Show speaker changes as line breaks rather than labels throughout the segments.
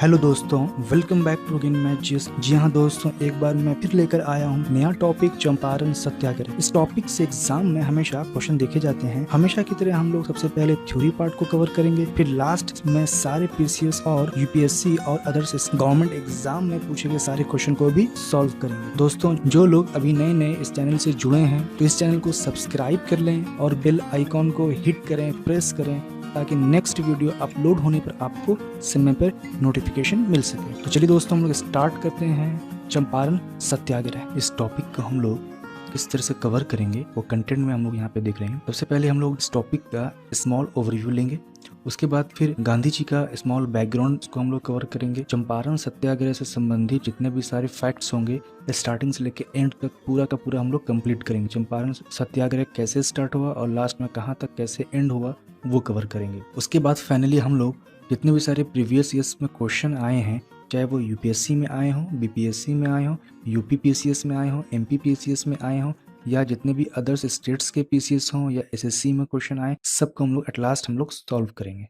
Hello दोस्तों, welcome back to again matches. जी हाँ दोस्तों, एक बार मैं फिर लेकर आया हूँ नया टॉपिक, चंपारण सत्याग्रह। इस टॉपिक से एग्जाम में हमेशा क्वेश्चन देखे जाते हैं। हमेशा की तरह हम लोग सबसे पहले थ्योरी पार्ट को कवर करेंगे, फिर लास्ट में सारे पीसीएस और यूपीएससी और अदर्स गवर्नमेंट एग्जाम में पूछे गए सारे क्वेश्चन को भी सॉल्व करेंगे। दोस्तों, जो लोग अभी नए नए इस चैनल से जुड़े हैं तो इस चैनल को सब्सक्राइब कर लें और बेल आइकॉन को हिट करें, प्रेस करें, ताकि नेक्स्ट वीडियो अपलोड होने पर आपको समय पर नोटिफिकेशन मिल सके। तो चलिए दोस्तों, हम लोग स्टार्ट करते हैं चंपारण सत्याग्रह। इस टॉपिक को हम लोग किस तरह से कवर करेंगे वो कंटेंट में हम लोग यहाँ पे देख रहे हैं। सबसे पहले हम लोग इस टॉपिक का स्मॉल ओवरव्यू लेंगे, उसके बाद फिर गांधी जी का स्मॉल बैकग्राउंड को हम लोग कवर करेंगे। चंपारण सत्याग्रह से संबंधित जितने भी सारे फैक्ट्स होंगे स्टार्टिंग से लेकर एंड तक पूरा का पूरा हम लोग कंप्लीट करेंगे। चंपारण सत्याग्रह कैसे स्टार्ट हुआ और लास्ट में कहाँ तक कैसे एंड हुआ वो कवर करेंगे। उसके बाद फाइनली हम लोग जितने भी सारे प्रीवियस ईयर्स में क्वेश्चन आए हैं, चाहे वो यूपीएससी में आए हों, बीपीएससी में आए हों, यूपी पीसीएस में आए हों, एमपी पीसीएस में आए हों, या जितने भी अदर्स स्टेट्स के पीसीएस हों या एसएससी में क्वेश्चन आए, सबको हम लोग एट लास्ट हम लोग सॉल्व करेंगे।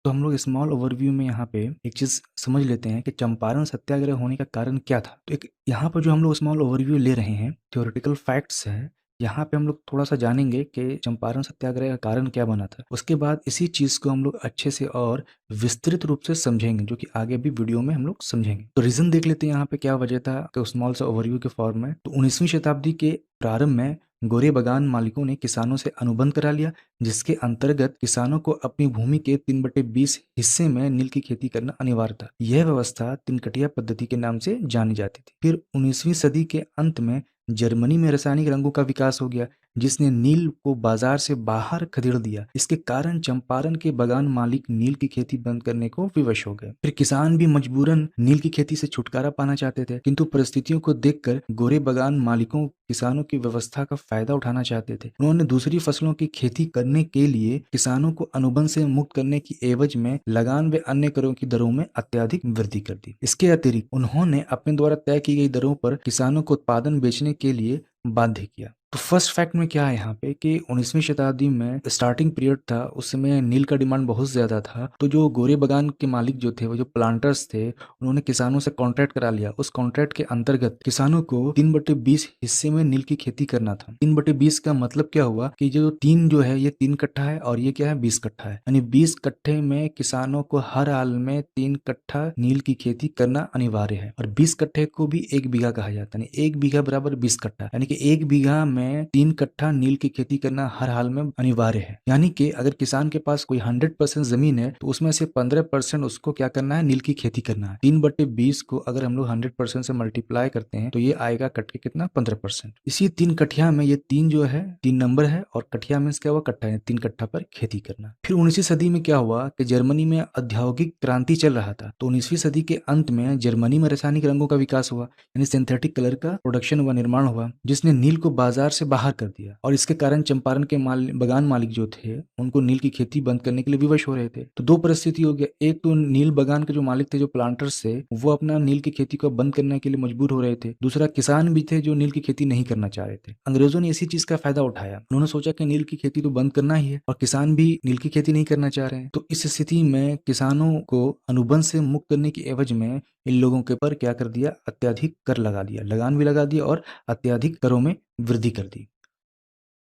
तो हम लोग स्मॉल ओवरव्यू में यहाँ पे एक चीज समझ लेते हैं कि चंपारण सत्याग्रह होने का कारण क्या था। तो एक यहाँ पर जो हम लोग स्मॉल ओवरव्यू ले रहे हैं, थ्योरेटिकल फैक्ट्स है, यहाँ पे हम लोग थोड़ा सा जानेंगे कि चंपारण सत्याग्रह का कारण क्या बना था। उसके बाद इसी चीज को हम लोग अच्छे से और विस्तृत रूप से समझेंगे, जो कि आगे भी वीडियो में हम लोग समझेंगे। तो रीजन देख लेते हैं यहाँ पे क्या वजह था कि स्मॉल सा ओवरव्यू के फॉर्म में। तो 19वीं शताब्दी के प्रारंभ में गोरे बागान मालिकों ने किसानों से अनुबंध करा लिया, जिसके अंतर्गत किसानों को अपनी भूमि के 3/20 हिस्से में नील की खेती करना अनिवार्य था। यह व्यवस्था तिनकटिया पद्धति के नाम से जानी जाती थी। फिर 19वीं सदी के अंत में जर्मनी में रासायनिक रंगों का विकास हो गया, जिसने नील को बाजार से बाहर खदेड़ दिया। इसके कारण चंपारण के बागान मालिक नील की खेती बंद करने को विवश हो गए। फिर किसान भी मजबूरन नील की खेती से छुटकारा पाना चाहते थे, किंतु परिस्थितियों को देखकर गोरे बागान मालिकों किसानों की व्यवस्था का फायदा उठाना चाहते थे। उन्होंने दूसरी फसलों की खेती करने के लिए किसानों को अनुबंध से मुक्त करने की एवज में लगान व अन्य करों की दरों में अत्यधिक वृद्धि कर दी। इसके अतिरिक्त उन्होंने अपने द्वारा तय की गई दरों पर किसानों को उत्पादन बेचने के लिए बाध्य किया। तो फर्स्ट फैक्ट में क्या है यहाँ पे कि 19वीं शताब्दी में स्टार्टिंग पीरियड था, उस समय नील का डिमांड बहुत ज्यादा था। तो जो गोरे बागान के मालिक जो थे, वो जो प्लांटर्स थे, उन्होंने किसानों से कॉन्ट्रैक्ट करा लिया। उस कॉन्ट्रैक्ट के अंतर्गत किसानों को 3/20 हिस्से में नील की खेती करना था। 3/20 का मतलब क्या हुआ कि जो 3 जो है ये 3 कट्ठा है और ये क्या है 20 कट्ठा है, यानी 20 कट्ठे में किसानों को हर हाल में 3 कट्ठा नील की खेती करना अनिवार्य है। और 20 कट्ठे को भी 1 बीघा कहा जाता है, 1 बीघा बराबर 20 कट्ठा, यानी कि 1 बीघा में 3 कट्ठा नील की खेती करना हर हाल में अनिवार्य है। यानी कि अगर किसान के पास कोई 100% जमीन है तो उसमें से 15% उसको क्या करना है, नील की खेती करना है। 3/20 को अगर हम लोग 100% से मल्टीप्लाई करते हैं तो ये आएगा कट के कितना, 15%। इसी 3 कठिया में ये 3 जो है 3 नंबर है, और कठिया मीन्स क्या हुआ, कट्ठा है, 3 कट्ठा पर खेती करना। फिर 19वीं सदी में क्या हुआ कि जर्मनी में औद्योगिक क्रांति चल रहा था। तो 19वीं सदी के अंत में जर्मनी में रासायनिक रंगों का विकास हुआ, यानी सिंथेटिक कलर का प्रोडक्शन व निर्माण हुआ, जिसने नील को बाजार से बाहर कर दिया। और इसके कारण चंपारण के बागान मालिक जो थे उनको नील की खेती बंद करने के लिए विवश हो रहे थे। तो दो परिस्थिति हो गया, एक तो नील बागान के जो मालिक थे, जो प्लांटर्स थे, वो अपना नील की खेती को बंद करने के लिए मजबूर हो रहे थे। दूसरा किसान भी थे जो नील की खेती नहीं करना चाह रहे थे। अंग्रेजों ने इसी चीज का फायदा उठाया। उन्होंने सोचा कि नील की खेती तो बंद करना ही है और किसान भी नील की खेती नहीं करना चाह रहे हैं। तो इस स्थिति में किसानों को अनुबंध से मुक्त करने की एवज में इन लोगों के पर क्या कर दिया, अत्यधिक कर लगा दिया, लगान भी लगा दिया और अत्यधिक करों में वृद्धि कर दी।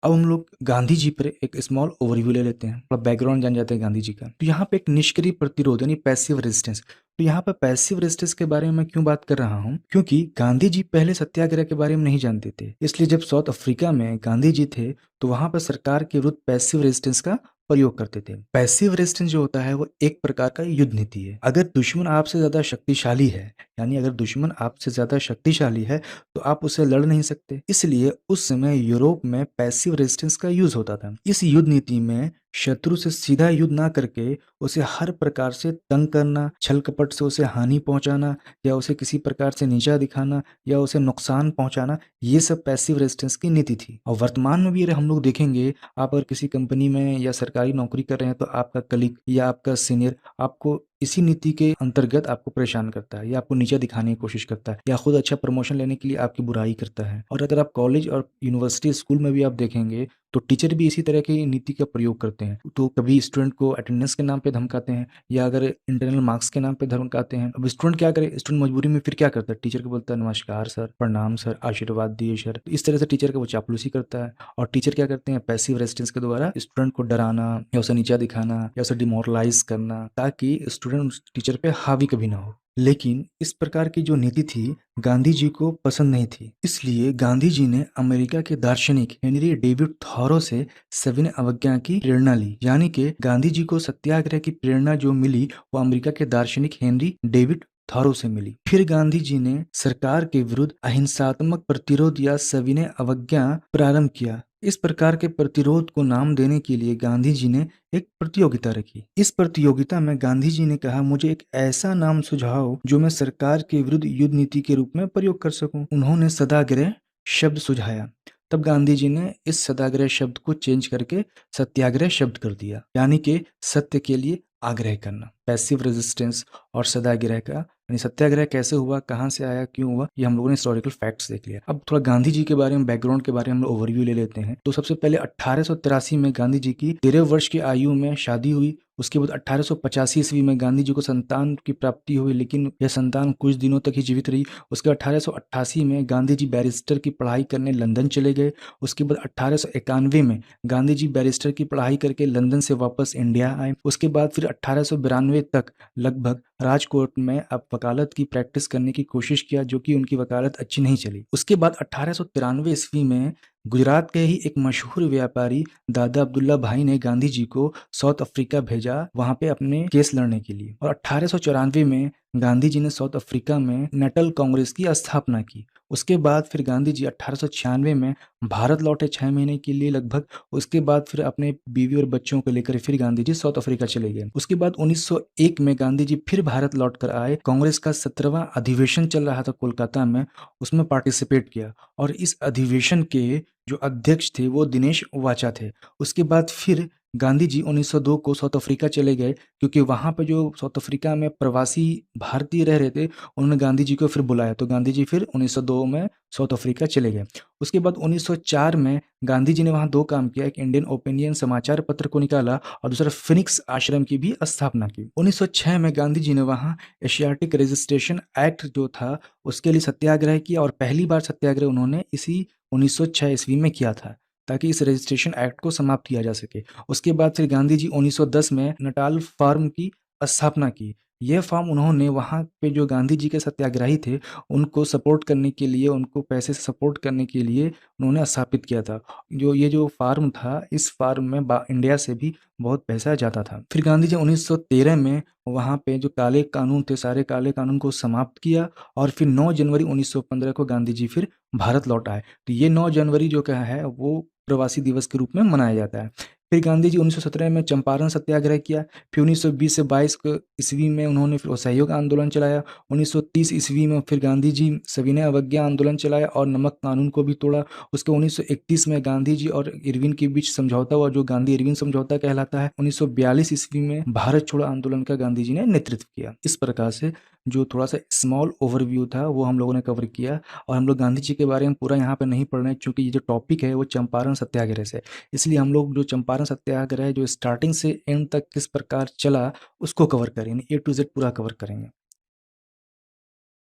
अब हम लोग गांधी जी पर एक स्मॉल ओवरव्यू ले लेते हैं, थोड़ा बैकग्राउंड जान जाते हैं गांधी जी का। तो यहाँ पे एक निष्क्रिय प्रतिरोध यानी पैसिव रेजिस्टेंस। तो यहाँ पर पैसिव रेजिस्टेंस के बारे में मैं क्यों बात कर रहा हूँ, क्योंकि गांधी जी पहले सत्याग्रह के बारे में नहीं जानते थे। इसलिए जब साउथ अफ्रीका में गांधी जी थे तो वहां पर सरकार के विरुद्ध पैसिव रेजिस्टेंस का प्रयोग करते थे। पैसिव रेजिस्टेंस जो होता है वो एक प्रकार का युद्ध नीति है। अगर दुश्मन आपसे ज्यादा शक्तिशाली है, यानी अगर दुश्मन आपसे ज्यादा शक्तिशाली है तो आप उससे लड़ नहीं सकते। इसलिए उस समय यूरोप में पैसिव रेजिस्टेंस का यूज होता था। इस युद्ध नीति में शत्रु से सीधा युद्ध ना करके उसे हर प्रकार से तंग करना, छल कपट से उसे हानि पहुंचाना, या उसे किसी प्रकार से नीचा दिखाना, या उसे नुकसान पहुंचाना, ये सब पैसिव रेजिस्टेंस की नीति थी। और वर्तमान में भी अगर हम लोग देखेंगे, आप अगर किसी कंपनी में या सरकारी नौकरी कर रहे हैं तो आपका कलीग या आपका सीनियर आपको इसी नीति के अंतर्गत आपको परेशान करता है या आपको नीचा दिखाने की कोशिश करता है या खुद अच्छा प्रमोशन लेने के लिए आपकी बुराई करता है। और अगर आप कॉलेज और यूनिवर्सिटी स्कूल में भी आप देखेंगे तो टीचर भी इसी तरह की नीति का प्रयोग करते हैं। तो कभी स्टूडेंट को अटेंडेंस के नाम पे धमकाते हैं या अगर इंटरनल मार्क्स के नाम पे धमकाते हैं। अब स्टूडेंट क्या करे, स्टूडेंट मजबूरी में फिर क्या करता है, टीचर को बोलता है नमस्कार सर, प्रणाम सर, आशीर्वाद दिए सर। तो इस तरह से टीचर का वो चापलूसी करता है। और टीचर क्या करते हैं, पैसिव रेजिस्टेंस के द्वारा स्टूडेंट को डराना या उसे नीचा दिखाना या उसे डिमोरलाइज करना, ताकि स्टूडेंट उस टीचर पे हावी कभी ना हो। लेकिन इस प्रकार की जो नीति थी गांधी जी को पसंद नहीं थी। इसलिए गांधी जी ने अमेरिका के दार्शनिक हेनरी डेविड थॉरो से सविनय अवज्ञा की प्रेरणा ली। यानी कि गांधी जी को सत्याग्रह की प्रेरणा जो मिली वो अमेरिका के दार्शनिक हेनरी डेविड थॉरो से मिली। फिर गांधी जी ने सरकार के विरुद्ध अहिंसात्मक प्रतिरोध या सविनय अवज्ञा प्रारंभ किया। इस प्रकार के प्रतिरोध को नाम देने के लिए गांधी जी ने एक प्रतियोगिता रखी। इस प्रतियोगिता में गांधी जी ने कहा, मुझे एक ऐसा नाम सुझाओ जो मैं सरकार के विरुद्ध युद्ध नीति के रूप में प्रयोग कर सकूं। उन्होंने सदाग्रह शब्द सुझाया। तब गांधी जी ने इस सत्याग्रह शब्द को चेंज करके सत्याग्रह शब्द कर दिया, यानी कि सत्य के लिए आग्रह करना, पैसिव रेजिस्टेंस। और सत्याग्रह का यानी सत्याग्रह कैसे हुआ, कहाँ से आया, क्यों हुआ, ये हम लोगों ने हिस्टोरिकल फैक्ट्स देख लिया। अब थोड़ा गांधी जी के बारे में, बैकग्राउंड के बारे में हम लोग ओवरव्यू ले लेते हैं। तो सबसे पहले 1883 में गांधी जी की 13 वर्ष की आयु में शादी हुई। उसके बाद 1885 ईस्वी में गांधी जी को संतान की प्राप्ति हुई, लेकिन यह संतान कुछ दिनों तक ही जीवित रही। उसके 1888 में गांधी जी बैरिस्टर की पढ़ाई करने लंदन चले गए। उसके बाद 1891 में गांधी जी बैरिस्टर की पढ़ाई करके लंदन से वापस इंडिया आए। उसके बाद फिर 1892 तक लगभग राजकोट में अब वकालत की प्रैक्टिस करने की कोशिश किया, जो कि उनकी वकालत अच्छी नहीं चली। उसके बाद 1893 ईस्वी में गुजरात के ही एक मशहूर व्यापारी दादा अब्दुल्ला भाई ने गांधी जी को साउथ अफ्रीका भेजा, वहां पे अपने केस लड़ने के लिए। और 1894 में गांधी जी ने साउथ अफ्रीका में नेटल कांग्रेस की स्थापना की। उसके बाद फिर गांधी जी 1896 में भारत लौटे 6 महीने के लिए लगभग। उसके बाद फिर अपने बीवी और बच्चों को लेकर फिर गांधी जी साउथ अफ्रीका चले गए। उसके बाद 1901 में गांधी जी फिर भारत लौट कर आए। कांग्रेस का 17वां अधिवेशन चल रहा था कोलकाता में, उसमें पार्टिसिपेट किया। और इस अधिवेशन के जो अध्यक्ष थे वो दिनेश वाचा थे। उसके बाद फिर गांधी जी 1902 को साउथ अफ्रीका चले गए, क्योंकि वहां पे जो साउथ अफ्रीका में प्रवासी भारतीय रह रहे थे, उन्होंने गांधी जी को फिर बुलाया। तो गांधी जी फिर 1902 में साउथ अफ्रीका चले गए। उसके बाद 1904 में गांधी जी ने वहां दो काम किया, एक इंडियन ओपिनियन समाचार पत्र को निकाला और दूसरा फिनिक्स आश्रम की भी स्थापना की। 1906 में गांधी जी ने वहां एशियाटिक रजिस्ट्रेशन एक्ट जो था उसके लिए सत्याग्रह किया, और पहली बार सत्याग्रह उन्होंने इसी 1906 ईस्वी में किया था, ताकि इस रजिस्ट्रेशन एक्ट को समाप्त किया जा सके। उसके बाद फिर गांधी जी 1910 में नटाल फार्म की स्थापना की। यह फार्म उन्होंने वहाँ पे जो गांधी जी के सत्याग्रही थे उनको सपोर्ट करने के लिए, उनको पैसे से सपोर्ट करने के लिए उन्होंने स्थापित किया था। जो फार्म था, इस फार्म में इंडिया से भी बहुत पैसा जाता था। फिर गांधी जी 1913 में वहाँ पे जो काले कानून थे, सारे काले कानून को समाप्त किया। और फिर 9 जनवरी 1915 को गांधी जी फिर भारत लौट आए। तो ये 9 जनवरी जो क्या है वो प्रवासी दिवस के रूप में मनाया जाता है। फिर गांधी जी 1917 में चंपारण सत्याग्रह किया। फिर 1920 से 22 ईस्वी में उन्होंने फिर असहयोग आंदोलन चलाया। 1930 ईस्वी में फिर गांधी जी सविनय अवज्ञा आंदोलन चलाया और नमक कानून को भी तोड़ा। उसके 1931 में गांधी जी और इरविन के बीच समझौता हुआ, जो गांधी इरविन समझौता कहलाता है। 1942 ईस्वी में भारत छोड़ो आंदोलन का गांधी जी ने नेतृत्व किया। इस प्रकार से जो थोड़ा सा स्मॉल ओवरव्यू था वो हम लोगों ने कवर किया। और हम लोग गांधी जी के बारे में पूरा यहाँ पे नहीं पढ़ रहे हैं, क्योंकि ये जो टॉपिक है वो चंपारण सत्याग्रह से, इसलिए हम लोग जो चंपारण सत्याग्रह जो स्टार्टिंग से एंड तक किस प्रकार चला उसको कवर करेंगे, A to Z पूरा कवर करेंगे।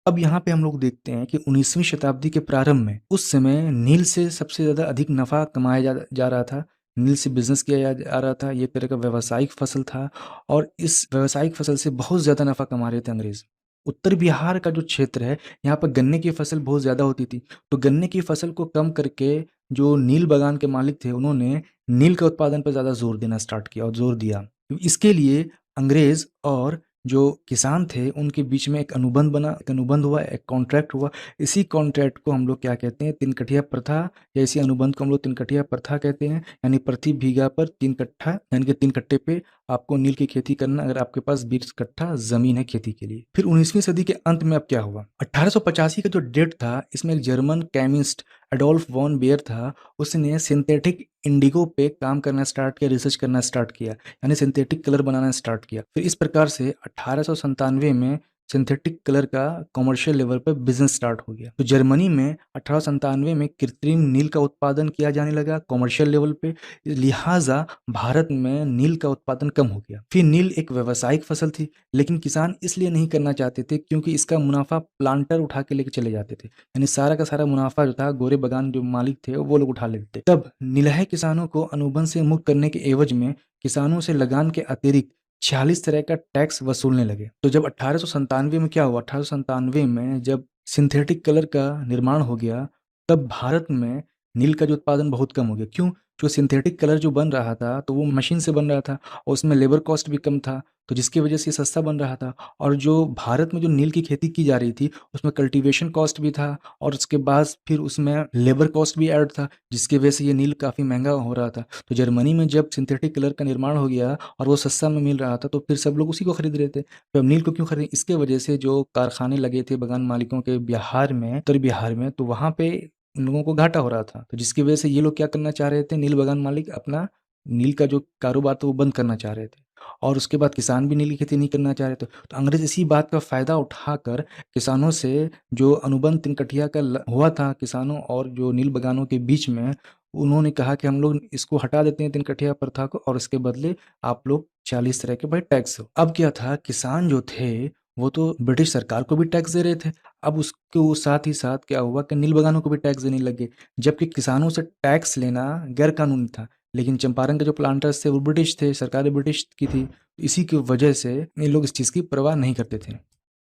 अब यहाँ पे हम लोग देखते हैं कि 19वीं शताब्दी के प्रारंभ में उस समय नील से सबसे ज़्यादा अधिक नफा कमाया जा रहा था। नील से बिजनेस किया जा रहा था। ये तरह का व्यावसायिक फसल था, और इस व्यावसायिक फसल से बहुत ज़्यादा नफा कमा रहे थे अंग्रेज। उत्तर बिहार का जो क्षेत्र है, यहाँ पर गन्ने की फसल बहुत ज़्यादा होती थी। तो गन्ने की फसल को कम करके जो नील बागान के मालिक थे उन्होंने नील के उत्पादन पर ज़्यादा जोर देना स्टार्ट किया और जोर दिया। तो इसके लिए अंग्रेज और जो किसान थे उनके बीच में एक अनुबंध बना, एक अनुबंध हुआ, एक कॉन्ट्रैक्ट हुआ। इसी कॉन्ट्रैक्ट को हम लोग क्या कहते हैं, तिनकठिया प्रथा, या इसी अनुबंध को हम लोग तिनकठिया प्रथा कहते हैं। यानी प्रति बीघा पर 3 कट्ठा, यानी कि 3 कट्टे पे आपको नील की खेती करना, अगर आपके पास 20 कट्ठा जमीन है खेती के लिए। फिर 19वीं सदी के अंत में अब क्या हुआ, 1885 का जो डेट था इसमें एक German chemist Adolf von Baeyer था, उसने सिंथेटिक इंडिगो पे काम करना स्टार्ट किया, रिसर्च करना स्टार्ट किया, यानी सिंथेटिक कलर बनाना स्टार्ट किया। फिर इस प्रकार से 1897 में सिंथेटिक कलर का कमर्शियल लेवल पर बिजनेस स्टार्ट हो गया। तो जर्मनी में 1897 में कृत्रिम नील का उत्पादन किया जाने लगा कमर्शियल लेवल पे, लिहाजा भारत में नील का उत्पादन कम हो गया। फिर नील एक व्यावसायिक फसल थी, लेकिन किसान इसलिए नहीं करना चाहते थे क्योंकि इसका मुनाफा प्लांटर उठा के लेके चले जाते थे, यानी सारा का सारा मुनाफा जो था गोरे बागान जो मालिक थे वो लोग उठा लेते थे। तब नीलहे किसानों को अनुबंध से मुक्त करने के एवज में किसानों से लगान के अतिरिक्त 46 तरह का टैक्स वसूलने लगे। तो जब 1897 में क्या हुआ, 1897 में जब सिंथेटिक कलर का निर्माण हो गया, तब भारत में नील का जो उत्पादन बहुत कम हो गया। क्यों? जो सिंथेटिक कलर जो बन रहा था तो वो मशीन से बन रहा था और उसमें लेबर कॉस्ट भी कम था, तो जिसकी वजह से सस्ता बन रहा था। और जो भारत में जो नील की खेती की जा रही थी उसमें कल्टीवेशन कॉस्ट भी था और उसके बाद फिर उसमें लेबर कॉस्ट भी ऐड था, जिसकी वजह से ये नील काफ़ी महंगा हो रहा था। तो जर्मनी में जब सिंथेटिक कलर का निर्माण हो गया और वो सस्ता में मिल रहा था तो फिर सब लोग उसी को खरीद रहे थे। तो अब नील को क्यों खरीद, इसके वजह से जो कारखाने लगे थे बागान मालिकों के बिहार में, उत्तर बिहार में, तो वहाँ पे उन लोगों को घाटा हो रहा था। तो जिसकी वजह से ये लोग क्या करना चाह रहे थे, नील बागान मालिक अपना नील का जो कारोबार था वो बंद करना चाह रहे थे और उसके बाद किसान भी नील की खेती नहीं करना चाह रहे थे। तो अंग्रेज इसी बात का फ़ायदा उठाकर किसानों से जो अनुबंध तिनकठिया का हुआ था किसानों और जो नील बागानों के बीच में, उन्होंने कहा कि हम लोग इसको हटा देते हैं तिनकठिया प्रथा को और इसके बदले आप लोग 40 तरह के भाई टैक्स हो। अब क्या था, किसान जो थे वो तो ब्रिटिश सरकार को भी टैक्स दे रहे थे। अब उसको साथ ही साथ क्या हुआ कि नील बागानों को भी टैक्स देने लगे, जबकि किसानों से टैक्स लेना गैर कानूनी था। लेकिन चंपारण के जो प्लांटर्स थे वो ब्रिटिश थे, सरकार ब्रिटिश की थी, इसी की वजह से ये लोग इस चीज़ की परवाह नहीं करते थे।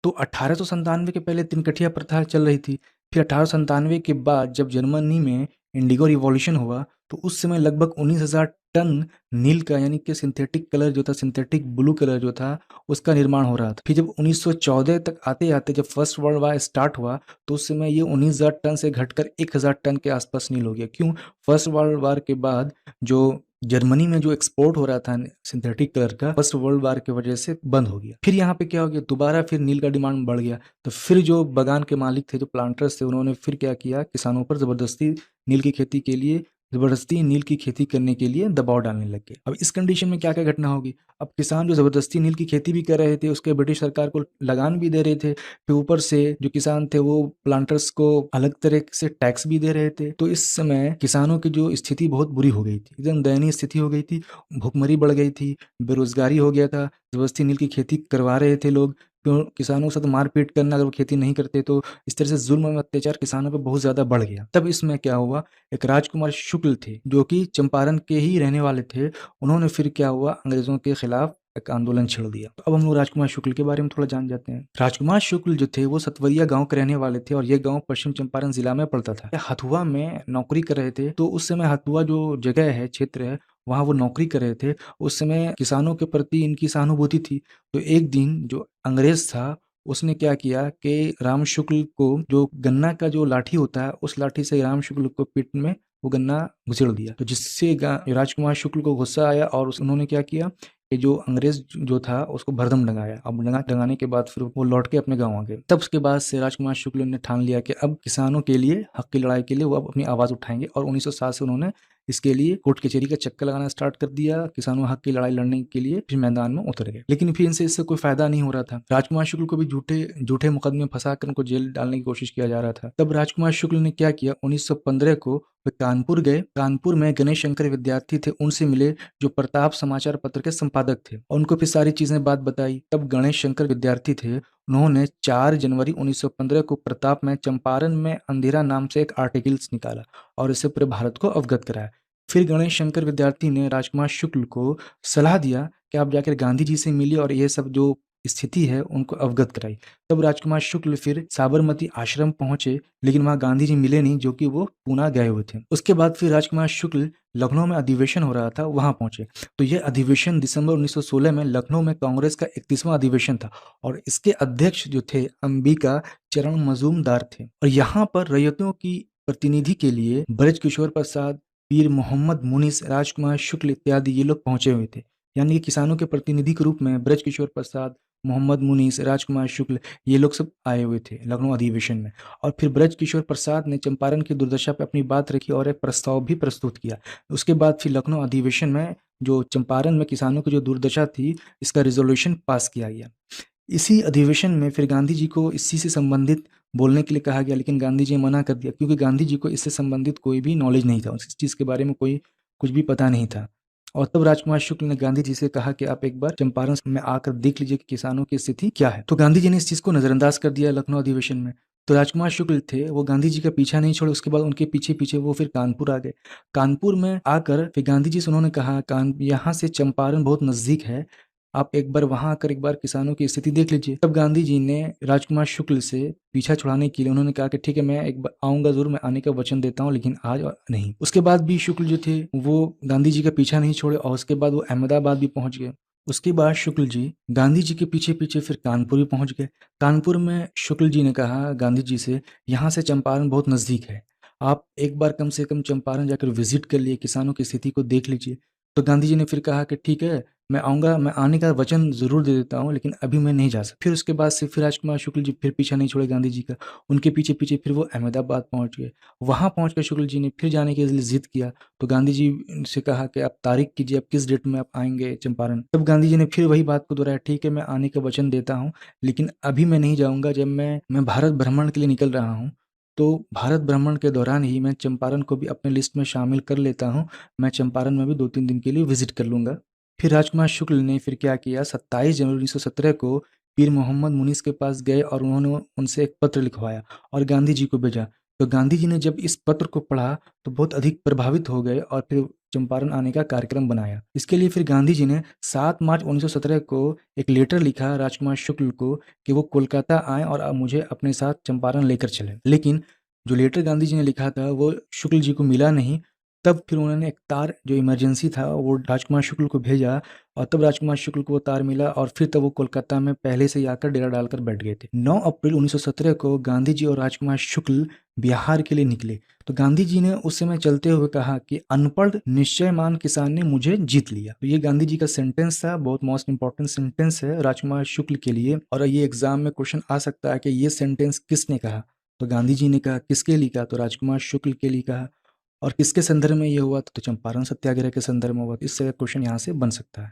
तो 1897 के पहले तिनकठिया प्रथा चल रही थी। फिर 1897 के बाद जब जर्मनी में इंडिगो रिवॉल्यूशन हुआ तो उस समय लगभग 19,000 टन नील का, यानी कि सिंथेटिक कलर जो था, सिंथेटिक ब्लू कलर जो था, उसका निर्माण हो रहा था। फिर जब 1914 तक आते-आते जब फर्स्ट वर्ल्ड वार स्टार्ट हुआ तो उस समय ये 19,000 टन से घटकर 1,000 टन के आसपास नील हो गया। क्यों? फर्स्ट वर्ल्ड वार के बाद जो जर्मनी में जो एक्सपोर्ट हो रहा था सिंथेटिक कलर का, फर्स्ट वर्ल्ड वार की वजह से बंद हो गया। फिर यहाँ पे क्या हो गया, दोबारा फिर नील का डिमांड बढ़ गया। तो फिर जो बागान के मालिक थे, जो प्लांटर्स थे, उन्होंने फिर क्या किया, किसानों पर ज़बरदस्ती नील की खेती के लिए, ज़बरदस्ती नील की खेती करने के लिए दबाव डालने लग गए। अब इस कंडीशन में क्या-क्या घटना होगी? अब किसान जो ज़बरदस्ती नील की खेती भी कर रहे थे, उसके ब्रिटिश सरकार को लगान भी दे रहे थे, फिर ऊपर से जो किसान थे वो प्लांटर्स को अलग तरह से टैक्स भी दे रहे थे। तो इस समय किसानों की जो स्थिति बहुत बुरी हो गई थी, एकदम दयनीय स्थिति हो गई थी, भुखमरी बढ़ गई थी, बेरोज़गारी हो गया था, ज़बरदस्ती नील की खेती करवा रहे थे लोग, क्यों किसानों के साथ मार-पीट करना, अगर वो खेती नहीं करते तो इस तरह से जुल्म और अत्याचार किसानों पे बहुत ज़्यादा बढ़ गया। तब इसमें क्या हुआ, एक राजकुमार शुक्ल थे, जो कि चंपारण के ही रहने वाले थे, उन्होंने फिर क्या हुआ, अंग्रेज़ों के खिलाफ एक आंदोलन छेड़ दिया। तो अब हम लोग राजकुमार शुक्ल के बारे में थोड़ा जान जाते हैं। राजकुमार शुक्ल जो थे वो सतवरिया गाँव के रहने वाले थे और ये गाँव पश्चिम चंपारण जिला में पड़ता था। हथुआ में नौकरी कर रहे थे, तो उस समय हथुआ जो जगह है, क्षेत्र है, वहाँ वो नौकरी कर रहे थे। उस समय किसानों के प्रति इनकी सहानुभूति थी। तो एक दिन जो अंग्रेज़ था, उसने क्या किया कि राम शुक्ल को, जो गन्ना का जो लाठी होता है, उस लाठी से राम शुक्ल को पीठ में वो गन्ना घुसेड़ दिया। तो जिससे राजकुमार शुक्ल को गुस्सा आया और उन्होंने क्या किया कि जो अंग्रेज़ जो था उसको भरदम डंगाया। अब डंगाने के बाद फिर वो लौट के अपने गाँव आ गए। तब उसके बाद से राजकुमार शुक्ल ने ठान लिया कि अब किसानों के लिए, हक की लड़ाई के लिए वो अब अपनी आवाज़ उठाएँगे और 1907 से उन्होंने इसके लिए कोर्ट कचहरी का चक्कर लगाना स्टार्ट कर दिया। किसानों हक की लड़ाई लड़ने के लिए फिर मैदान में उतर गए। लेकिन फिर इनसे इससे कोई फ़ायदा नहीं हो रहा था। राजकुमार शुक्ल को भी झूठे मुकदमे फँसाकर उनको जेल डालने की कोशिश किया जा रहा था। तब राजकुमार शुक्ल ने क्या किया, 1915 को वे कानपुर गए। कानपुर में गणेश शंकर विद्यार्थी थे, उनसे मिले, जो प्रताप समाचार पत्र के संपादक थे, और उनको फिर सारी चीज़ें बात बताई। तब गणेश शंकर विद्यार्थी थे, उन्होंने 4 जनवरी 1915 को प्रताप में चंपारण में अंधेरा नाम से एक आर्टिकल्स निकाला और इससे पूरे भारत को अवगत कराया। फिर गणेश शंकर विद्यार्थी ने राजकुमार शुक्ल को सलाह दिया कि आप जाकर गांधी जी से मिलिए और ये सब जो स्थिति है उनको अवगत कराई। तब राजकुमार शुक्ल फिर साबरमती आश्रम पहुंचे, लेकिन वहाँ गांधी जी मिले नहीं, जो कि वो पूना गए हुए थे। उसके बाद फिर राजकुमार शुक्ल लखनऊ में अधिवेशन हो रहा था, वहाँ पहुंचे। तो यह अधिवेशन दिसंबर 1916 में लखनऊ में कांग्रेस का 31वां अधिवेशन था और इसके अध्यक्ष जो थे अंबिका चरण मजूमदार थे। और यहाँ पर रैयतों की प्रतिनिधि के लिए ब्रजकिशोर प्रसाद, पीर मोहम्मद मुनीस, राजकुमार शुक्ल इत्यादि ये लोग पहुंचे हुए थे। यानी कि किसानों के प्रतिनिधि के रूप में ब्रजकिशोर प्रसाद, मोहम्मद मुनीस, राजकुमार शुक्ल, ये लोग सब आए हुए थे लखनऊ अधिवेशन में। और फिर ब्रजकिशोर प्रसाद ने चंपारण की दुर्दशा पर अपनी बात रखी और एक प्रस्ताव भी प्रस्तुत किया। उसके बाद फिर लखनऊ अधिवेशन में जो चंपारण में किसानों की जो दुर्दशा थी, इसका रिजोल्यूशन पास किया गया। इसी अधिवेशन में फिर गांधी जी को इसी से संबंधित बोलने के लिए कहा गया, लेकिन गांधी जी ने मना कर दिया, क्योंकि गांधी जी को इससे संबंधित कोई भी नॉलेज नहीं था, उस चीज़ के बारे में कोई कुछ भी पता नहीं था। और तब राजकुमार शुक्ल ने गांधी जी से कहा कि आप एक बार चंपारण में आकर देख लीजिए कि किसानों की स्थिति क्या है। तो गांधी जी ने इस चीज़ को नज़रअंदाज कर दिया लखनऊ अधिवेशन में। तो राजकुमार शुक्ल थे, वो गांधी जी का पीछा नहीं छोड़े, उसके बाद उनके पीछे पीछे वो फिर कानपुर आ गए। कानपुर में आकर फिर गांधी जी से उन्होंने कहा, कान यहाँ से चंपारण बहुत नज़दीक है, आप एक बार वहाँ आकर एक बार किसानों की स्थिति देख लीजिए। तब गांधी जी ने राजकुमार शुक्ल से पीछा छुड़ाने के लिए उन्होंने कहा कि ठीक है, मैं एक बार आऊँगा ज़रूर, मैं आने का वचन देता हूँ, लेकिन आज नहीं। उसके बाद भी शुक्ल जो थे वो गांधी जी का पीछा नहीं छोड़े और उसके बाद वो अहमदाबाद भी पहुँच गए। उसके बाद शुक्ल जी गांधी जी के पीछे-पीछे फिर कानपुर भी पहुँच गए। कानपुर में शुक्ल जी ने कहा गांधी जी से, यहाँ से चंपारण बहुत नज़दीक है, आप एक बार कम से कम चंपारण जाकर विज़िट कर लिए, किसानों की स्थिति को देख लीजिए। तो गांधी जी ने फिर कहा कि ठीक है, मैं आऊँगा, मैं आने का वचन ज़रूर दे देता हूँ, लेकिन अभी मैं नहीं जा सकता। फिर उसके बाद से फिर राजकुमार शुक्ल जी फिर पीछा नहीं छोड़े गांधी जी का। उनके पीछे-पीछे फिर वो अहमदाबाद पहुँच गए। वहाँ पहुँचकर शुक्ल जी ने फिर जाने के लिए ज़िद किया। तो गांधी जी से कहा कि आप तारीख कीजिए, आप किस डेट में आप आएँगे चंपारण। तब गांधी जी ने फिर वही बात को दोहराया, ठीक है, मैं आने का वचन देता हूँ, लेकिन अभी मैं नहीं जाऊँगा। जब मैं भारत भ्रमण के लिए निकल रहा हूँ, तो भारत भ्रमण के दौरान ही मैं चंपारण को भी अपने लिस्ट में शामिल कर लेता हूँ। मैं चंपारण में भी 2-3 दिन के लिए विज़िट कर लूँगा। फिर राजकुमार शुक्ल ने फिर क्या किया, 27 जनवरी 1917 को पीर मोहम्मद मुनीस के पास गए और उन्होंने उनसे एक पत्र लिखवाया और गांधी जी को भेजा। तो गांधी जी ने जब इस पत्र को पढ़ा तो बहुत अधिक प्रभावित हो गए और फिर चंपारण आने का कार्यक्रम बनाया। इसके लिए फिर गांधी जी ने 7 मार्च 1917 को एक लेटर लिखा राजकुमार शुक्ल को कि वो कोलकाता आएँ और अब मुझे अपने साथ चंपारण लेकर चलें। लेकिन जो लेटर गांधी जी ने लिखा था वो शुक्ल जी को मिला नहीं। तब फिर उन्होंने एक तार जो इमरजेंसी था वो राजकुमार शुक्ल को भेजा और तब राजकुमार शुक्ल को वो तार मिला और फिर तब वो कोलकाता में पहले से ही आकर डेरा डालकर बैठ गए थे। 9 अप्रैल 1917 को गांधी जी और राजकुमार शुक्ल बिहार के लिए निकले। तो गांधी जी ने उस समय चलते हुए कहा कि अनपढ़ निश्चयमान किसान ने मुझे जीत लिया। तो ये गांधी जी का सेंटेंस था, बहुत मोस्ट इंपॉर्टेंट सेंटेंस है राजकुमार शुक्ल के लिए। और ये एग्जाम में क्वेश्चन आ सकता है कि ये सेंटेंस किसने कहा। तो गांधी जी ने कहा, किसके लिए कहा, तो राजकुमार शुक्ल के लिए कहा। और किसके संदर्भ में ये हुआ था, तो चंपारण सत्याग्रह के संदर्भ में हुआ। इससे क्वेश्चन यहाँ से बन सकता है।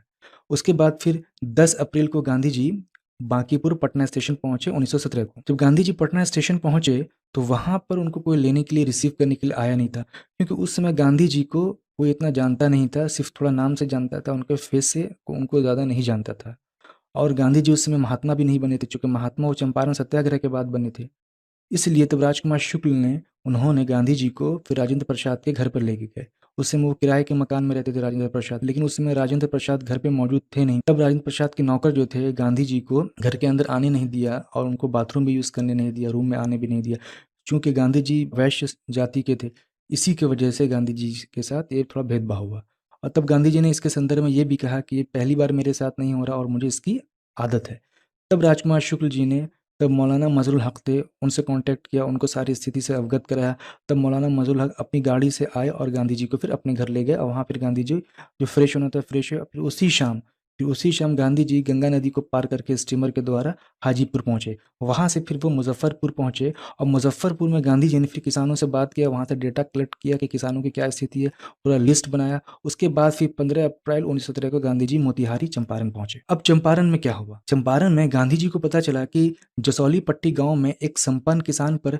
उसके बाद फिर 10 अप्रैल को गांधी जी बांकीपुर पटना स्टेशन पहुंचे 1917 को। जब गांधी जी पटना स्टेशन पहुंचे तो वहां पर उनको कोई लेने के लिए, रिसीव करने के लिए आया नहीं था, क्योंकि उस समय गांधी जी को कोई इतना जानता नहीं था, सिर्फ थोड़ा नाम से जानता था, उनके फेस से उनको ज़्यादा नहीं जानता था। और गांधी जी उस समय महात्मा भी नहीं बने थे, चूंकि महात्मा वो चंपारण सत्याग्रह के बाद बने थे। इसलिए तब राजकुमार शुक्ल ने उन्होंने गांधी जी को फिर राजेंद्र प्रसाद के घर पर लेके गए। उस समय वो किराए के मकान में रहते थे राजेंद्र प्रसाद, लेकिन उस समय राजेंद्र प्रसाद घर पे मौजूद थे नहीं। तब राजेंद्र प्रसाद के नौकर जो थे गांधी जी को घर के अंदर आने नहीं दिया और उनको बाथरूम भी यूज़ करने नहीं दिया, रूम में आने भी नहीं दिया, चूँकि गांधी जी वैश्य जाति के थे। इसी की वजह से गांधी जी के साथ ये थोड़ा भेदभाव हुआ। और तब गांधी जी ने इसके संदर्भ में ये भी कहा कि ये पहली बार मेरे साथ नहीं हो रहा और मुझे इसकी आदत है। तब राजकुमार शुक्ल जी ने तब मौलाना मजरुल हक थे, उनसे कॉन्टैक्ट किया, उनको सारी स्थिति से अवगत कराया। तब मौलाना मजरुल हक अपनी गाड़ी से आए और गांधी जी को फिर अपने घर ले गए और वहाँ फिर गांधी जी जो फ्रेश होना था फ्रेश हुए। फिर उसी शाम गांधी जी गंगा नदी को पार करके स्टीमर के द्वारा हाजीपुर पहुँचे। वहाँ से फिर वो मुजफ्फरपुर पहुँचे और मुजफ्फरपुर में गांधी जी ने फिर किसानों से बात किया, वहाँ से डेटा कलेक्ट किया कि किसानों की क्या स्थिति है, पूरा लिस्ट बनाया। उसके बाद फिर 15 अप्रैल 1917 को गांधी जी मोतिहारी चंपारण पहुंचे। अब चंपारण में क्या हुआ, चंपारण में गांधी जी को पता चला कि जसौली पट्टी गांव में एक संपन्न किसान पर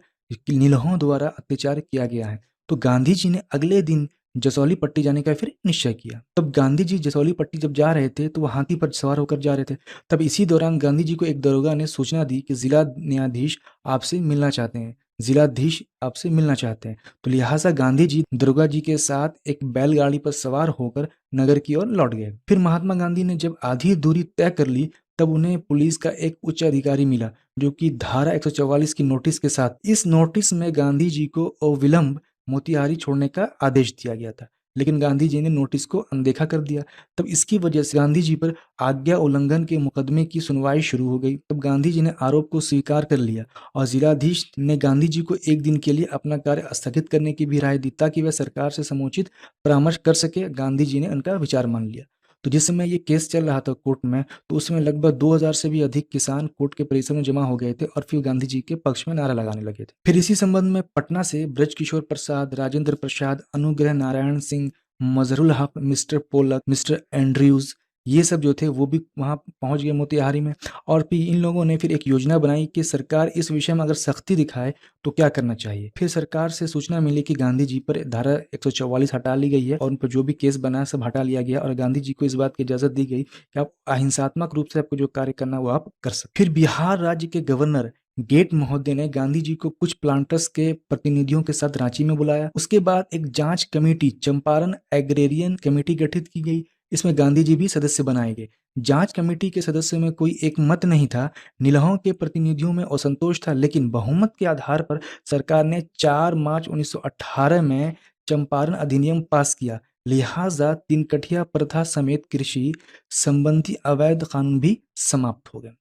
नीलहों द्वारा अत्याचार किया गया है। तो गांधी जी ने अगले दिन जसौली पट्टी जाने का फिर निश्चय किया। तब गांधी जी जसौली पट्टी जब जा रहे थे तो वो हाथी पर सवार होकर जा रहे थे। तब इसी दौरान गांधी जी को एक दरोगा ने सूचना दी कि जिला न्यायाधीश आपसे मिलना चाहते हैं, जिलाधीश आपसे मिलना चाहते हैं। तो लिहाजा गांधी जी दरोगा जी के साथ एक बैलगाड़ी पर सवार होकर नगर की ओर लौट गए। फिर महात्मा गांधी ने जब आधी दूरी तय कर ली तब उन्हें पुलिस का एक उच्च अधिकारी मिला जो कि धारा 144 की नोटिस के साथ, इस नोटिस में गांधी जी को अविलंब मोतिहारी छोड़ने का आदेश दिया गया था, लेकिन गांधी जी ने नोटिस को अनदेखा कर दिया। तब इसकी वजह से गांधी जी पर आज्ञा उल्लंघन के मुकदमे की सुनवाई शुरू हो गई। तब गांधी जी ने आरोप को स्वीकार कर लिया और जिलाधीश ने गांधी जी को एक दिन के लिए अपना कार्य स्थगित करने की भी राय दी ताकि वह सरकार से समुचित परामर्श कर सके। गांधी जी ने उनका विचार मान लिया। तो जिस समय ये केस चल रहा था कोर्ट में, तो उसमें लगभग 2000 से भी अधिक किसान कोर्ट के परिसर में जमा हो गए थे और फिर गांधी जी के पक्ष में नारा लगाने लगे थे। फिर इसी संबंध में पटना से ब्रजकिशोर प्रसाद, राजेंद्र प्रसाद, अनुग्रह नारायण सिंह, मजहरुल हक, मिस्टर पोलक, मिस्टर एंड्रयूज, ये सब जो थे वो भी वहाँ पहुंच गए मोतिहारी में। और फिर इन लोगों ने फिर एक योजना बनाई कि सरकार इस विषय में अगर सख्ती दिखाए तो क्या करना चाहिए। फिर सरकार से सूचना मिली कि गांधी जी पर धारा 144 हटा ली गई है और उन पर जो भी केस बना है सब हटा लिया गया और गांधी जी को इस बात की इजाजत दी गई कि आप अहिंसात्मक रूप से आपको जो कार्य करना है वो आप कर सकते। फिर बिहार राज्य के गवर्नर गेट महोदय ने गांधी जी को कुछ प्लांटर्स के प्रतिनिधियों के साथ रांची में बुलाया। उसके बाद एक जांच कमेटी, चंपारण एग्रेरियन कमेटी गठित की गई। इसमें गांधी जी भी सदस्य बनाए गए। जांच कमेटी के सदस्यों में कोई एक मत नहीं था, नीलहों के प्रतिनिधियों में असंतोष था, लेकिन बहुमत के आधार पर सरकार ने 4 मार्च 1918 में चंपारण अधिनियम पास किया। लिहाजा तिनकठिया प्रथा समेत कृषि संबंधी अवैध कानून भी समाप्त हो गए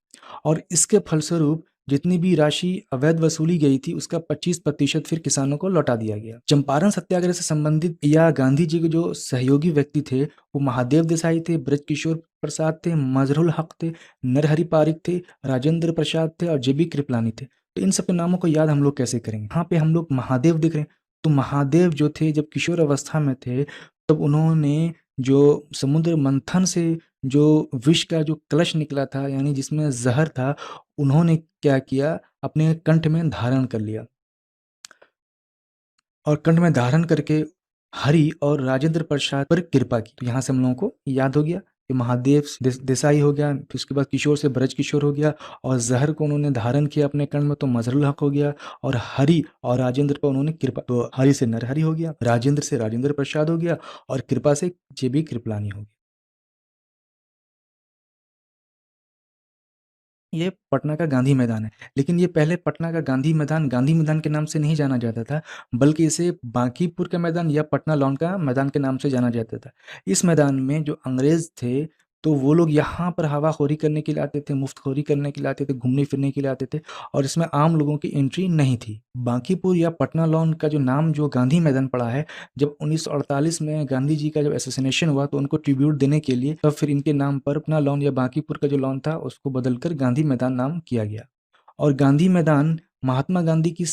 और इसके फलस्वरूप जितनी भी राशि अवैध वसूली गई थी उसका 25% फिर किसानों को लौटा दिया गया। चंपारण सत्याग्रह से संबंधित या गांधी जी के जो सहयोगी व्यक्ति थे वो महादेव देसाई थे, ब्रजकिशोर प्रसाद थे, मजहरुल हक थे, नरहरि पारिक थे, राजेंद्र प्रसाद थे और जेबी कृपलानी थे। तो इन सब के नामों को याद हम लोग कैसे करेंगे। यहाँ पे हम लोग महादेव दिख रहे हैं, तो महादेव जो थे जब किशोर अवस्था में थे तब उन्होंने जो समुद्र मंथन से जो विष का जो कलश निकला था यानी जिसमें जहर था, उन्होंने क्या किया, अपने कंठ में धारण कर लिया और कंठ में धारण करके हरि और राजेंद्र प्रसाद पर कृपा की। तो यहाँ से हम लोगों को याद हो गया कि महादेव देसाई हो गया, फिर उसके बाद किशोर से ब्रज किशोर हो गया और जहर को उन्होंने धारण किया अपने कंठ में तो मजहरुल हक हो गया और हरि और राजेंद्र पर उन्होंने कृपा, तो हरि से नरहरि हो गया, राजेंद्र से राजेंद्र प्रसाद हो गया और कृपा से जेबी कृपलानी हो गया। ये पटना का गांधी मैदान है, लेकिन ये पहले पटना का गांधी मैदान के नाम से नहीं जाना जाता था, बल्कि इसे बांकीपुर का मैदान या पटना लॉन का मैदान के नाम से जाना जाता था। इस मैदान में जो अंग्रेज थे तो वो लोग यहाँ पर हवाखोरी करने के लिए आते थे, मुफ्तखोरी करने के लिए आते थे, घूमने फिरने के लिए आते थे और इसमें आम लोगों की एंट्री नहीं थी। बांकीपुर या पटना लॉन का जो नाम जो गांधी मैदान पड़ा है, जब 1948 में गांधी जी का जब असैसिनेशन हुआ तो उनको ट्रिब्यूट देने के लिए तब फिर इनके नाम पर अपना लॉन या बांकीपुर का जो लॉन था उसको बदलकर गांधी मैदान नाम किया गया। और गांधी मैदान महात्मा गांधी की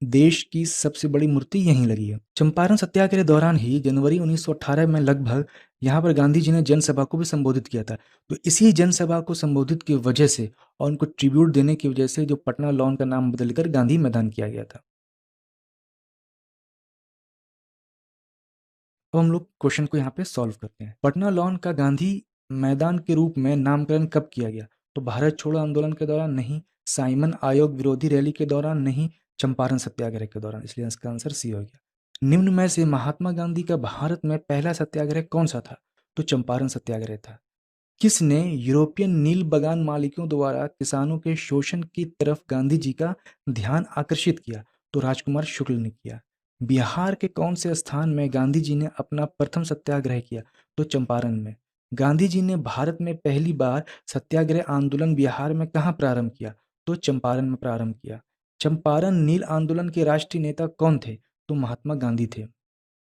देश की सबसे बड़ी मूर्ति यहीं लगी है। चंपारण सत्याग्रह के दौरान ही जनवरी 1918 में लगभग यहाँ पर गांधी जी ने जनसभा को भी संबोधित किया था। तो इसी जनसभा को संबोधित की वजह से और उनको ट्रिब्यूट देने की वजह से जो पटना लॉन का नाम बदलकर गांधी मैदान किया गया था। अब हम लोग क्वेश्चन को यहाँ पे सॉल्व करते हैं। पटना लॉन का गांधी मैदान के रूप में नामकरण कब किया गया? तो भारत छोड़ो आंदोलन के दौरान नहीं, साइमन आयोग विरोधी रैली के दौरान नहीं, चंपारण सत्याग्रह के दौरान, इसलिए इसका आंसर सी हो गया। निम्न में से महात्मा गांधी का भारत में पहला सत्याग्रह कौन सा था? तो चंपारण सत्याग्रह था। किसने यूरोपियन नील बगान मालिकों द्वारा किसानों के शोषण की तरफ गांधी जी का ध्यान आकर्षित किया? तो राजकुमार शुक्ल ने किया। बिहार के कौन से स्थान में गांधी जी ने अपना प्रथम सत्याग्रह किया? तो चंपारण में। गांधी जी ने भारत में पहली बार सत्याग्रह आंदोलन बिहार में कहाँ प्रारंभ किया? तो चंपारण में प्रारंभ किया। चंपारण नील आंदोलन के राष्ट्रीय नेता कौन थे? तो महात्मा गांधी थे।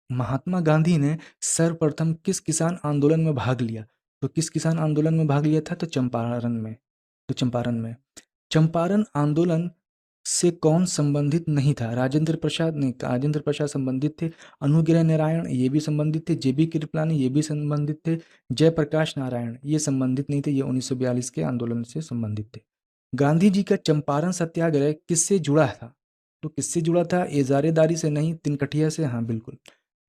महात्मा गांधी ने सर्वप्रथम किस किसान आंदोलन में भाग लिया? तो किस किसान आंदोलन में भाग लिया था? तो चंपारण में। तो चंपारण में। चंपारण आंदोलन से कौन संबंधित नहीं था? राजेंद्र प्रसाद नहीं, राजेंद्र प्रसाद संबंधित थे। अनुग्रह नारायण ये भी संबंधित थे। जेबी कृपलानी ये भी संबंधित थे। जयप्रकाश नारायण ये संबंधित नहीं थे, ये 1942 के आंदोलन से संबंधित थे। गांधी जी का चंपारण सत्याग्रह किससे जुड़ा था? तो किससे जुड़ा था? इजारेदारी से नहीं, तिनकठिया से। हाँ बिल्कुल।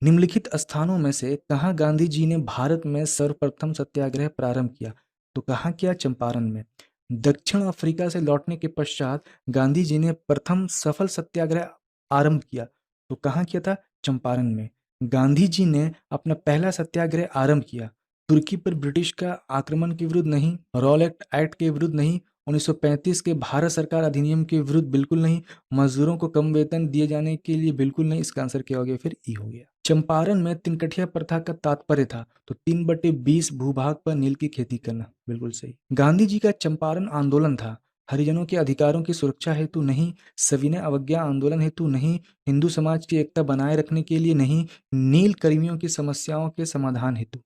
निम्नलिखित स्थानों में से कहाँ गांधी जी ने भारत में सर्वप्रथम सत्याग्रह प्रारंभ किया? तो कहाँ किया? चंपारण में। दक्षिण अफ्रीका से लौटने के पश्चात गांधी जी ने प्रथम सफल सत्याग्रह आरंभ किया, तो कहाँ किया था? चंपारण में। गांधी जी ने अपना पहला सत्याग्रह आरंभ किया तुर्की पर ब्रिटिश का आक्रमण के विरुद्ध नहीं, रॉलेट एक्ट के विरुद्ध नहीं, 1935 के भारत सरकार अधिनियम के विरुद्ध बिल्कुल नहीं, मजदूरों को कम वेतन दिए जाने के लिए बिल्कुल नहीं। इसका आंसर क्या हो गया? फिर ई हो गया। चंपारण में तिनकठिया प्रथा का तात्पर्य था, तो 3/20 भूभाग पर नील की खेती करना। बिल्कुल सही। गांधी जी का चंपारण आंदोलन था हरिजनों के अधिकारों की सुरक्षा हेतु नहीं, सविनय अवज्ञा आंदोलन हेतु नहीं, हिंदू समाज की एकता बनाए रखने के लिए नहीं, नील कर्मियों की समस्याओं के समाधान हेतु।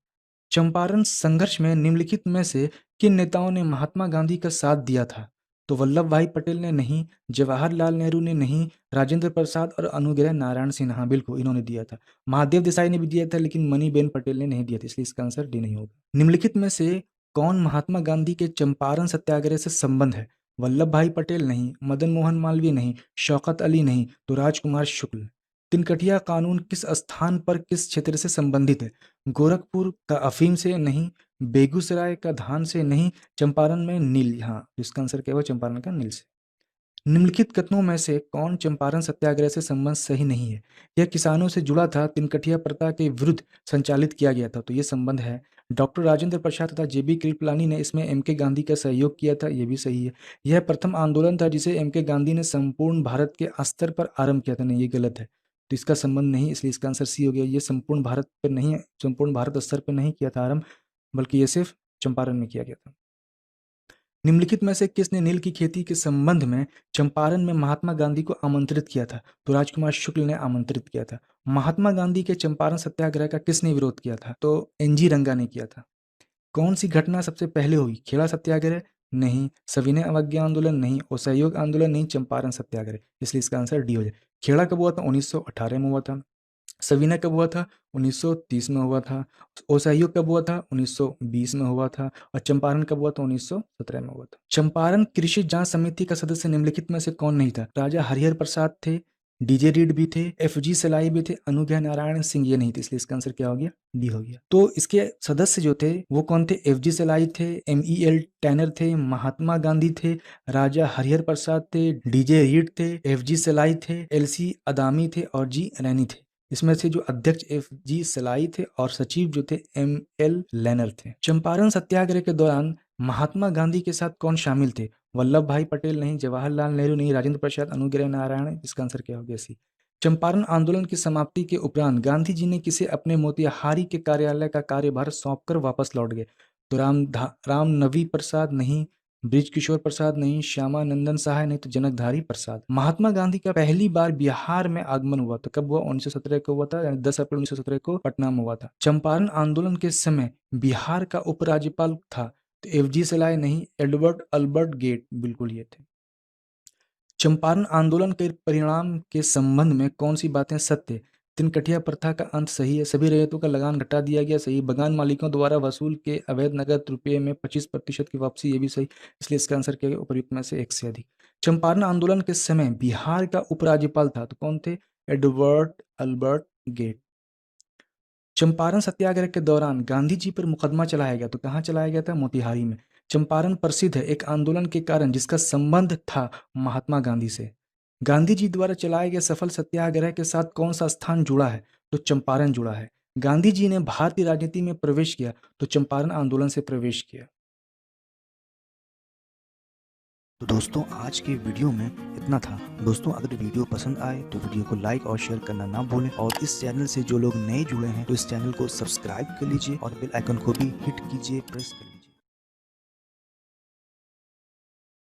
चंपारण संघर्ष में निम्नलिखित में से किन नेताओं ने महात्मा गांधी का साथ दिया था? तो वल्लभ भाई पटेल ने नहीं, जवाहरलाल नेहरू ने नहीं, राजेंद्र प्रसाद और अनुग्रह नारायण सिन्हा, बिल्कुल इन्होंने दिया था। महादेव देसाई ने भी दिया था, लेकिन मणिबेन पटेल ने नहीं दिया था, इसलिए इसका आंसर डी नहीं होगा। निम्नलिखित में से कौन महात्मा गांधी के चंपारण सत्याग्रह से संबंध है? वल्लभ भाई पटेल नहीं, मदन मोहन मालवीय नहीं, शौकत अली नहीं, तो राजकुमार शुक्ल। तिनकठिया कानून किस स्थान पर किस क्षेत्र से संबंधित है? गोरखपुर का अफीम से नहीं, बेगूसराय का धान से नहीं, चंपारण में नील, हाँ इसका आंसर क्या हुआ? चंपारण का नील से। निम्नलिखित कथनों में से कौन चंपारण सत्याग्रह से संबंध सही नहीं है? यह किसानों से जुड़ा था, तिनकठिया प्रथा के विरुद्ध संचालित किया गया था, तो ये संबंध है। डॉक्टर राजेंद्र प्रसाद तथा जेबी कृपलानी ने इसमें एम के गांधी का सहयोग किया था, ये भी सही है। यह प्रथम आंदोलन था जिसे एम के गांधी ने संपूर्ण भारत के स्तर पर आरंभ किया था, नहीं ये गलत है, तो इसका संबंध नहीं, इसलिए इसका आंसर सी हो गया। ये संपूर्ण भारत पर नहीं, संपूर्ण भारत स्तर पर नहीं किया था आरंभ, बल्कि ये सिर्फ चंपारण में किया गया था। निम्नलिखित में से किसने नील की खेती के संबंध में चंपारण में महात्मा गांधी को आमंत्रित किया था? तो राजकुमार शुक्ल ने आमंत्रित किया था। महात्मा गांधी के चंपारण सत्याग्रह का किसने विरोध किया था? तो एनजी रंगा ने किया था। कौन सी घटना सबसे पहले हुई? खेड़ा सत्याग्रह नहीं, सविनय अवज्ञा आंदोलन नहीं, असहयोग आंदोलन नहीं, चंपारण सत्याग्रह, इसलिए इसका आंसर डी हो जाए। खेड़ा कब हुआ था? 1918 में हुआ था। सविनय कब हुआ था? 1930 में हुआ था। असहयोग कब हुआ था? 1920 में हुआ था। और चंपारण कब हुआ था? 1917 में हुआ था। चंपारण कृषि जांच समिति का सदस्य निम्नलिखित में से कौन नहीं था? राजा हरिहर प्रसाद थे, डीजे रीड भी थे, एफजी सलाई भी थे, अनुग्रह नारायण सिंह ये नहीं थे, इसलिए इसका आंसर क्या हो गया? डी हो गया। तो इसके सदस्य जो थे वो कौन थे? एफजी सलाई थे, एमईएल टैनर थे, महात्मा गांधी थे, राजा हरिहर प्रसाद थे, डीजे रीड थे, एफजी सलाई थे, एलसी अदामी थे और जी रैनी थे। इसमें से जो अध्यक्ष एफजी सलाई थे और सचिव जो थे एमएल लेनर थे। चंपारण सत्याग्रह के दौरान महात्मा गांधी के साथ कौन शामिल थे? वल्लभ भाई पटेल नहीं, जवाहरलाल नेहरू नहीं, राजेंद्र प्रसाद, अनुग्रह नारायण, इसका आंसर क्या हो गया? सी। चंपारण आंदोलन की समाप्ति के उपरांत गांधी जी ने किसे अपने मोतिहारी के कार्यालय का कार्यभार सौंपकर वापस लौट गए? तो राम नवी प्रसाद नहीं, ब्रिज किशोर प्रसाद नहीं, श्यामानंदन सहाय नहीं, तो जनकधारी प्रसाद। महात्मा गांधी का पहली बार बिहार में आगमन हुआ तो कब हुआ? 1917 को हुआ था, यानी 10 अप्रैल 1917 को पटना में हुआ था। चंपारण आंदोलन के समय बिहार का उपराज्यपाल था, तो एफजी सलाय नहीं, एडवर्ड अल्बर्ट गेट, बिल्कुल ये थे। चंपारण आंदोलन के परिणाम के संबंध में कौन सी बातें सत्य? तिनकठिया प्रथा का अंत सही है, सभी रैयतों का लगान घटा दिया गया, सही। बगान मालिकों द्वारा वसूल के अवैध नगद रुपये में 25% की वापसी, ये भी सही, इसलिए इसका आंसर क्या है? उपर्युक्त में से एक से अधिक। चंपारण आंदोलन के समय बिहार का उपराज्यपाल था, तो कौन थे? Edward Albert Gait. Champaran Satyagraha के दौरान गांधी जी पर मुकदमा चलाया गया, तो कहाँ चलाया गया था? मोतिहारी में। चंपारण प्रसिद्ध है एक आंदोलन के कारण जिसका संबंध था महात्मा गांधी से। गांधी जी द्वारा चलाए गए सफल सत्याग्रह के साथ कौन सा स्थान जुड़ा है? तो चंपारण जुड़ा है। गांधी जी ने भारतीय राजनीति में प्रवेश किया, तो चंपारण आंदोलन से प्रवेश किया। तो दोस्तों आज के वीडियो में इतना था। दोस्तों अगर वीडियो पसंद आए तो वीडियो को लाइक और शेयर करना ना भूलें, और इस चैनल से जो लोग नए जुड़े हैं तो इस चैनल को सब्सक्राइब कर लीजिए और बेल आइकन को भी हिट कीजिए, प्रेस कर लीजिए।